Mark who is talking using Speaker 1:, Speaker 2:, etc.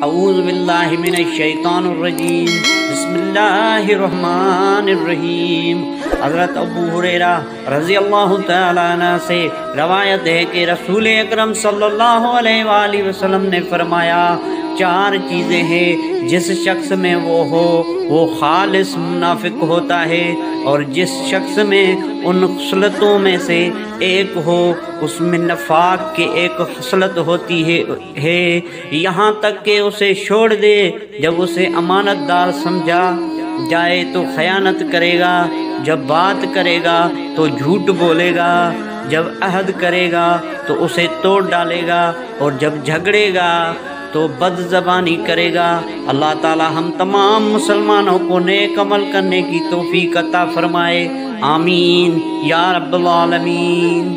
Speaker 1: اعوذ باللہ من الشیطان الرجیم، بسم اللہ الرحمن الرحیم۔ حضرت ابو ہریرہ رضی اللہ تعالیٰ عنہ سے روایت ہے کہ رسول اکرم صلی اللہ علیہ وآلہ وسلم نے فرمایا، 4 چیزیں ہیں جس شخص میں وہ ہو وہ خالص منافق ہوتا ہے، اور جس شخص میں ان خصلتوں میں سے ایک ہو اس میں نفاق کی ایک خصلت ہوتی ہے، یہاں تک کہ اسے چھوڑ دے۔ جب اسے امانت دار سمجھا جائے تو خیانت کرے گا، جب بات کرے گا تو جھوٹ بولے گا، جب عہد کرے گا تو اسے توڑ ڈالے گا، اور جب جھگڑے گا تو بد زبانی کرے گا۔ اللہ تعالی ہم تمام مسلمانوں کو نیک عمل کرنے کی توفیق عطا فرمائے، آمین یا رب العالمین۔